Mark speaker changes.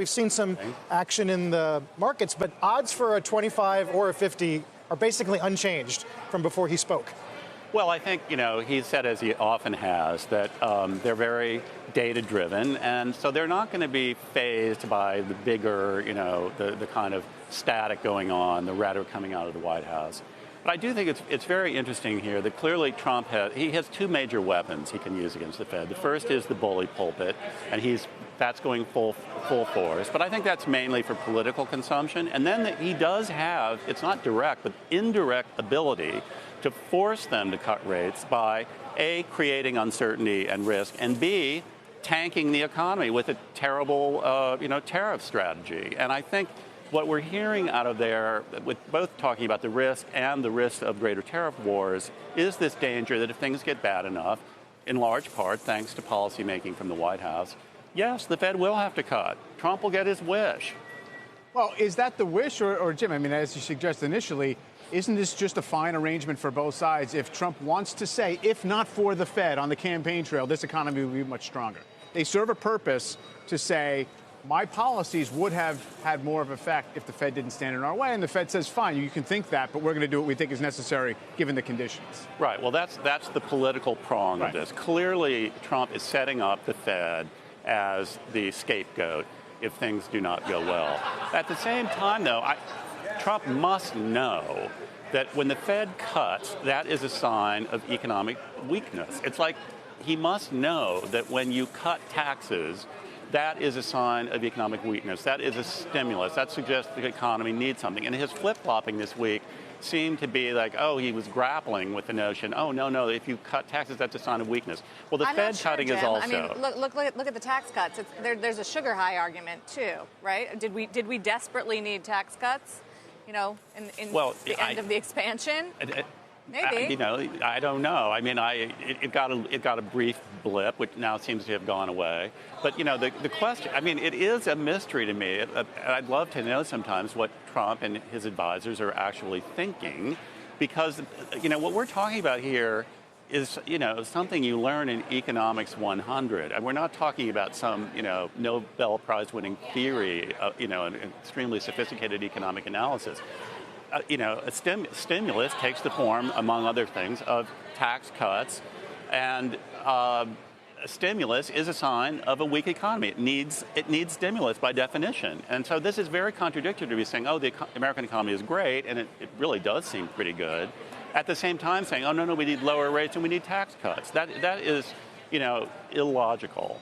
Speaker 1: We've seen some action in the markets, but odds for a 25 or a 50 are basically unchanged from before he spoke.
Speaker 2: Well, I think, he said, as he often has, that they're very data-driven, and so they're not going to be fazed by the bigger, the kind of static going on, the rhetoric coming out of the White House. But I do think it's very interesting here that clearly Trump has two major weapons he can use against the Fed. The first is the bully pulpit, and that's going full force. But I think that's mainly for political consumption. And then he does have, it's not direct, but indirect ability to force them to cut rates by A, creating uncertainty and risk, and B, tanking the economy with a terrible, tariff strategy. And I think what we're hearing out of there, with both talking about the risk and the risk of greater tariff wars, is this danger that if things get bad enough, in large part thanks to policymaking from the White House, yes, the Fed will have to cut. Trump will get his wish.
Speaker 3: Well, is that the wish, or Jim, I mean, as you suggested initially, isn't this just a fine arrangement for both sides if Trump wants to say, if not for the Fed on the campaign trail, this economy would be much stronger? They serve a purpose to say, my policies would have had more of effect if the Fed didn't stand in our way. And the Fed says, fine, you can think that, but we're going to do what we think is necessary given the conditions.
Speaker 2: Right. Well, that's the political prong of this. Clearly, Trump is setting up the Fed as the scapegoat if things do not go well. At the same time, though, Trump must know that when the Fed cuts, that is a sign of economic weakness. It's like he must know that when you cut taxes, that is a sign of economic weakness. That is a stimulus. That suggests the economy needs something. And his flip-flopping this week seemed to be like, he was grappling with the notion, no, if you cut taxes, that's a sign of weakness. Well, the Fed cutting is also.
Speaker 4: I mean, look at the tax cuts. There's a sugar high argument, too, right? Did we desperately need tax cuts, in the end of the expansion? Maybe.
Speaker 2: I don't know. I mean, it got a brief blip, which now seems to have gone away. But, the question, I mean, it is a mystery to me. I'd love to know sometimes what Trump and his advisors are actually thinking, because, what we're talking about here is, something you learn in Economics 100. And we're not talking about some, Nobel Prize winning theory, an extremely sophisticated economic analysis. A stimulus takes the form, among other things, of tax cuts, and a stimulus is a sign of a weak economy. It needs stimulus by definition. And so this is very contradictory to be saying, the American economy is great, and it really does seem pretty good. At the same time saying, no, we need lower rates and we need tax cuts. That is, illogical.